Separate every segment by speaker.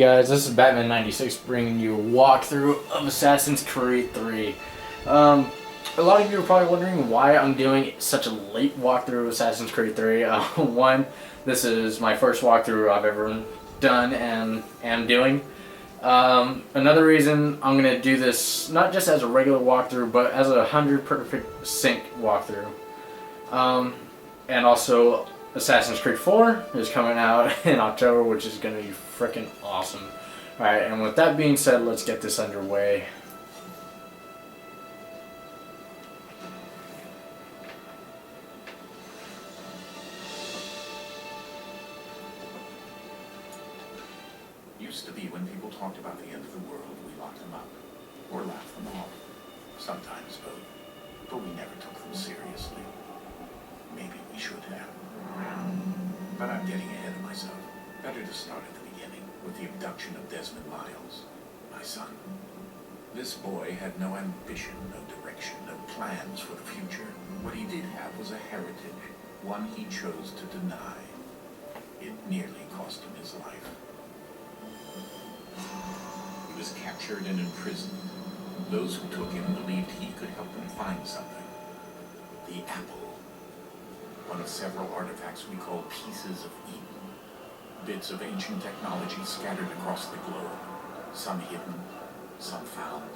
Speaker 1: Guys, this is Batman96 bringing you a walkthrough of Assassin's Creed III. A lot of you are probably wondering why I'm doing such a late walkthrough of Assassin's Creed III. One, this is my first walkthrough I've ever done and am doing. Another reason I'm going to do this not just as a regular walkthrough, but as a 100% sync walkthrough. And also, Assassin's Creed IV is coming out in October, which is going to be freaking awesome. Alright, and with that being said, let's get this underway.
Speaker 2: Used to be when people talked about the end of the world, we locked them up, or laughed them off. Sometimes both, but we never took them seriously. Maybe we should have. But I'm getting ahead of myself. Better to start at the beginning, with the abduction of Desmond Miles, my son. This boy had no ambition, no direction, no plans for the future. What he did have was a heritage, one he chose to deny. It nearly cost him his life. He was captured and imprisoned. Those who took him believed he could help them find something. The apple. One of several artifacts we call pieces of Eden. Bits of ancient technology scattered across the globe. Some hidden, some found,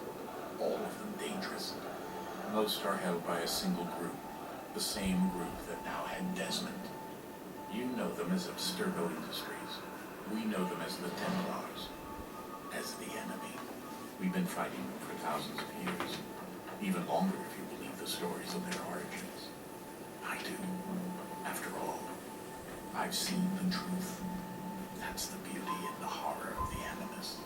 Speaker 2: all of them dangerous. Most are held by a single group, the same group that now had Desmond. You know them as Abstergo Industries. We know them as the Templars, as the enemy. We've been fighting them for thousands of years, even longer if you believe the stories of their origins. I do. After all, I've seen the truth. That's the beauty and the horror of the Animus.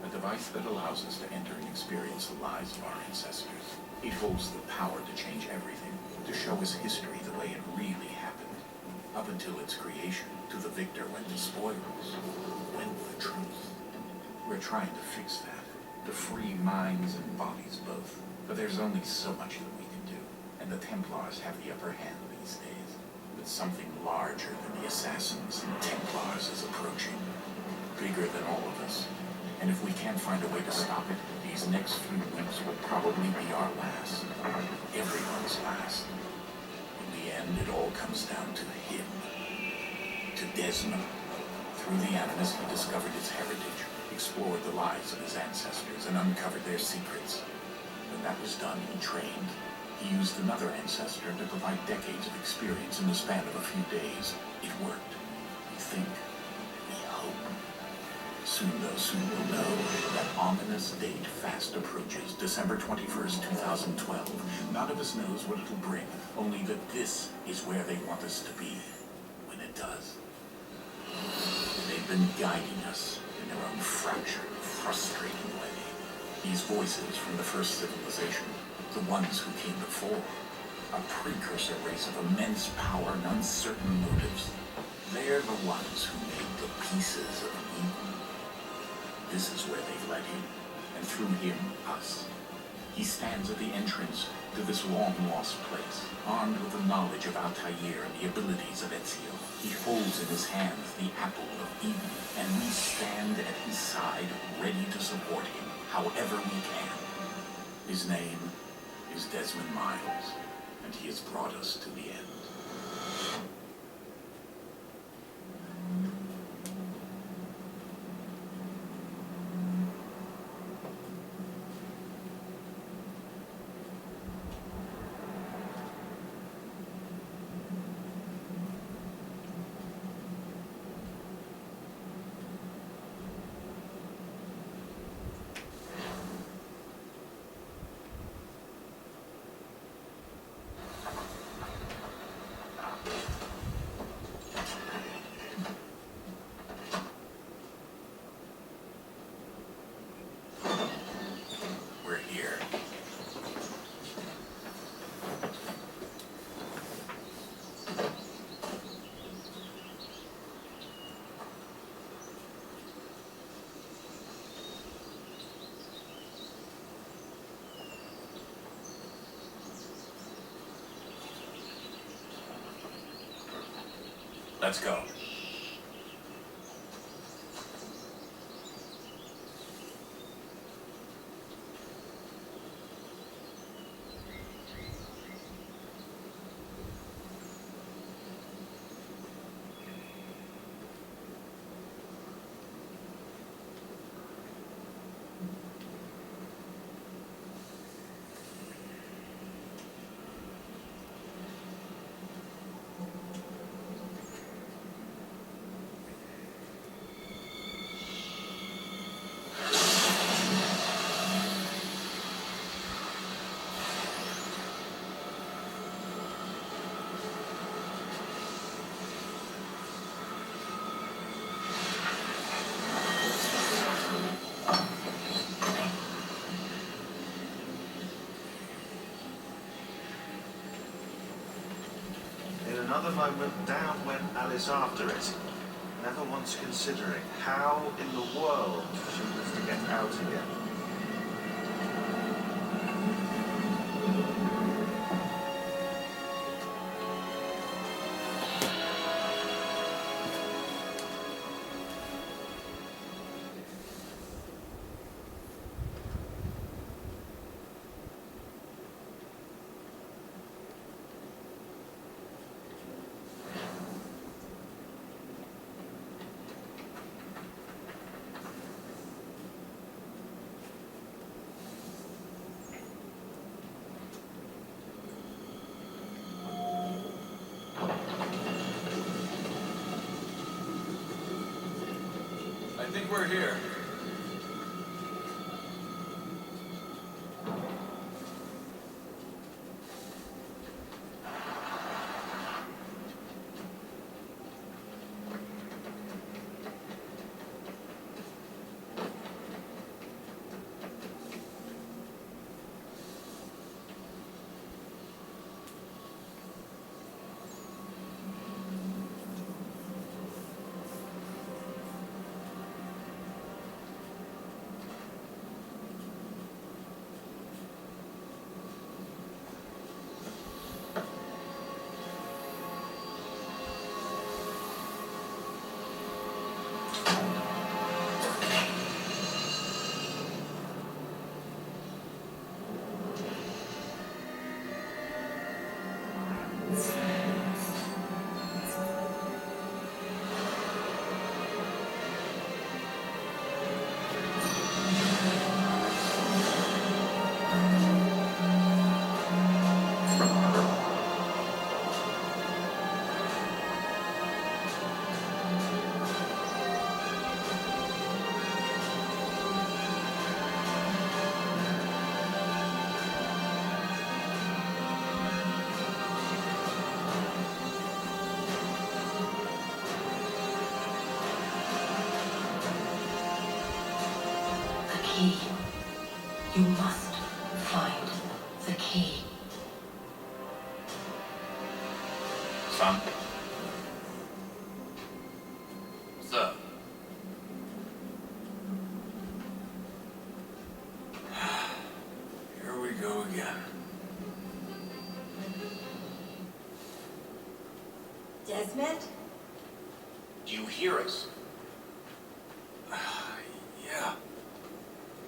Speaker 2: A device that allows us to enter and experience the lives of our ancestors. It holds the power to change everything, to show us history the way it really happened. Up until its creation, to the victor went the spoils, went the truth. We're trying to fix that, to free minds and bodies both. But there's only so much that we can do, and the Templars have the upper hand these days. But something larger than the Assassins and Templars is approaching, bigger than all of us. And if we can't find a way to stop it, these next few weeks will probably be our last, everyone's last. In the end, it all comes down to him, to Desmond. Through the Animus, he discovered his heritage, explored the lives of his ancestors, and uncovered their secrets. When that was done, he trained. He used another ancestor to provide decades of experience in the span of a few days. It worked. We think. We hope. Soon we'll know that ominous date fast approaches, December 21st, 2012. None of us knows what it'll bring, only that this is where they want us to be when it does. They've been guiding us in their own fractured, frustrating way. These voices from the first civilization, the ones who came before, a precursor race of immense power and uncertain motives. They're the ones who made the pieces of Eden. This is where they've led him, and through him, us. He stands at the entrance to this long-lost place, armed with the knowledge of Altair and the abilities of ACIII. He holds in his hands the apple of Eden, and we stand at his side, ready to support him, however we can. His name is Desmond Miles, and he has brought us to the end. Let's go.
Speaker 3: the moment, down went Alice after it, never once considering how in the world she was to get out again.
Speaker 4: I think we're here.
Speaker 5: Key. You must find the key.
Speaker 2: Son?
Speaker 4: What's up? Here we go again.
Speaker 5: Desmond?
Speaker 2: Do you hear us?
Speaker 4: Yeah.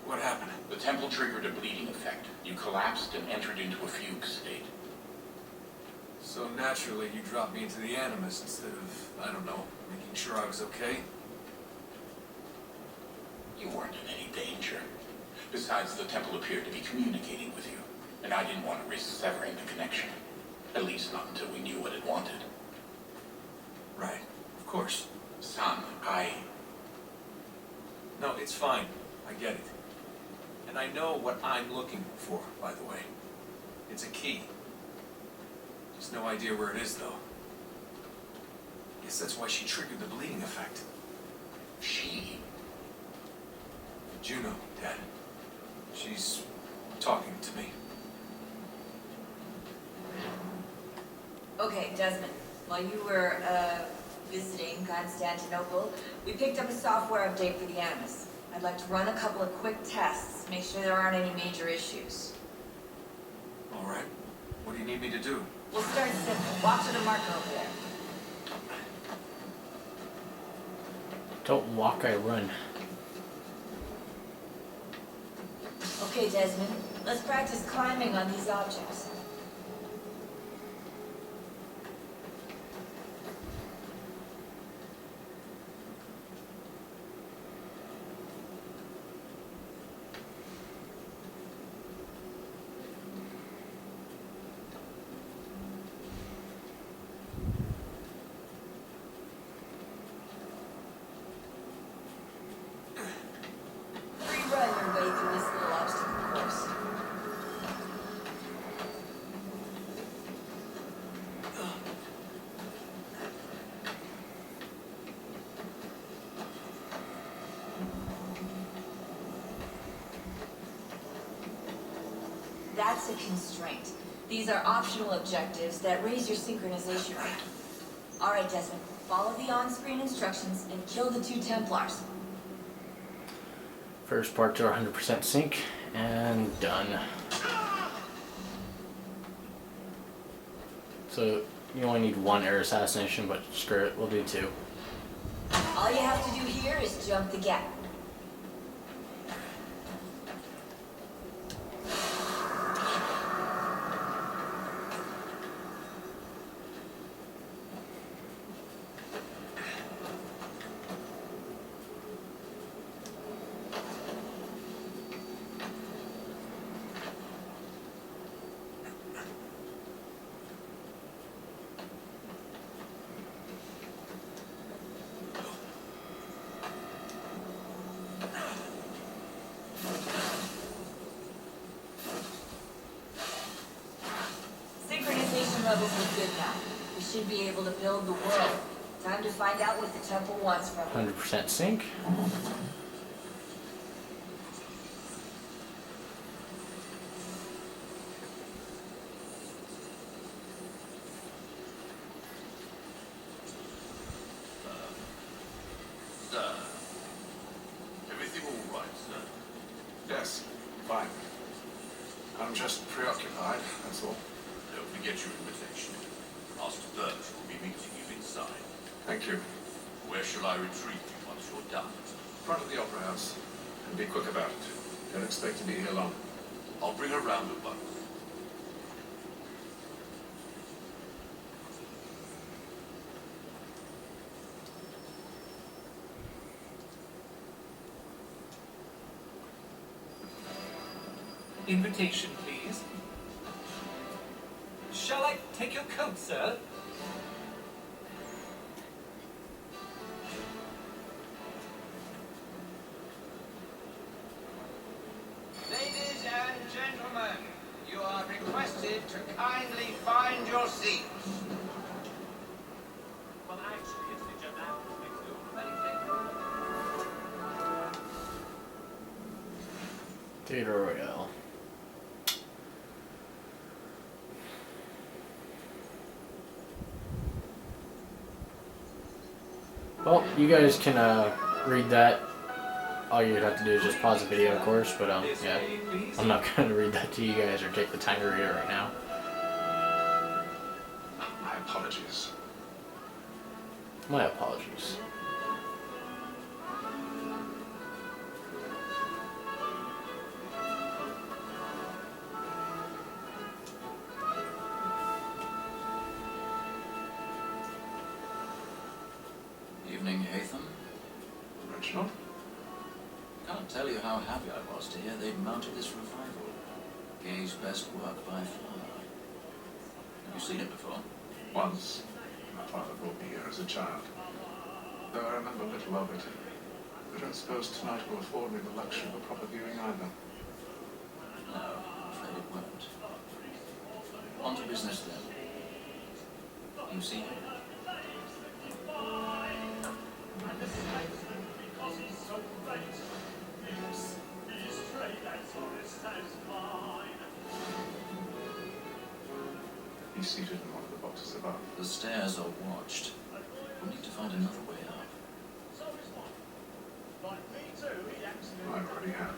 Speaker 4: What happened?
Speaker 2: The temple triggered a bleeding effect. You collapsed and entered into a fugue state.
Speaker 4: So naturally, you dropped me into the Animus instead of, I don't know, making sure I was okay?
Speaker 2: You weren't in any danger. Besides, the temple appeared to be communicating with you, and I didn't want to risk severing the connection. At least not until we knew what it wanted.
Speaker 4: Right. Of course.
Speaker 2: Son,
Speaker 4: No, it's fine. I get it. And I know what I'm looking for, by the way. It's a key. Just no idea where it is, though. Guess that's why she triggered the bleeding effect.
Speaker 2: She?
Speaker 4: Juno, Dad. She's talking to me.
Speaker 5: Okay, Desmond. While you were, visiting Constantinople, we picked up a software update for the Animus. I'd like to run a couple of quick tests, make sure there aren't any major issues.
Speaker 4: All right. What do you need me to do?
Speaker 5: We'll start simple. Watch for the marker over there.
Speaker 1: Don't walk, I run.
Speaker 5: Okay, Desmond. Let's practice climbing on these objects. Run your way through this little obstacle course. That's a constraint. These are optional objectives that raise your synchronization rate. Alright, Desmond. Follow the on-screen instructions and kill the 2 Templars.
Speaker 1: First part to 100% sync, and done. So you only need 1 air assassination, but screw it, we'll do 2.
Speaker 5: All you have to do here is jump the gap. Synchronization levels look good now. We should be able to build the world. Time to find out what the temple wants from us.
Speaker 1: 100% sync.
Speaker 6: Sir, everything all right, sir?
Speaker 4: Yes, fine. I'm just preoccupied, that's all.
Speaker 6: Don't forget your invitation. Master Birch will be meeting you inside.
Speaker 4: Thank you.
Speaker 6: Where shall I retrieve you once you're done?
Speaker 4: Front of the Opera House. And be quick about it. Don't expect to be here long.
Speaker 6: I'll bring her round at once.
Speaker 7: Invitation, please. Shall I take your coat, sir?
Speaker 8: Ladies and gentlemen, you are requested to kindly find your seats.
Speaker 7: Well, actually, it's the German.
Speaker 1: Theater Royale. Well, you guys can read that. All you'd have to do is just pause the video, of course, but yeah, I'm not going to read that to you guys or take the time to read it right now.
Speaker 4: My apologies.
Speaker 1: My apologies.
Speaker 9: Evening, Hatham.
Speaker 4: Reginald?
Speaker 9: Can't tell you how happy I was to hear they'd mounted this revival. Gay's best work by far. Have you seen it before?
Speaker 4: Once. My father brought me here as a child. Though I remember little of it. I don't suppose tonight will afford me the luxury of a proper viewing either.
Speaker 9: No, I'm afraid it won't. On to business then. You see him?
Speaker 4: He's seated in one of the boxes above.
Speaker 9: The stairs are watched. We'll need to find another way up.
Speaker 4: I already have.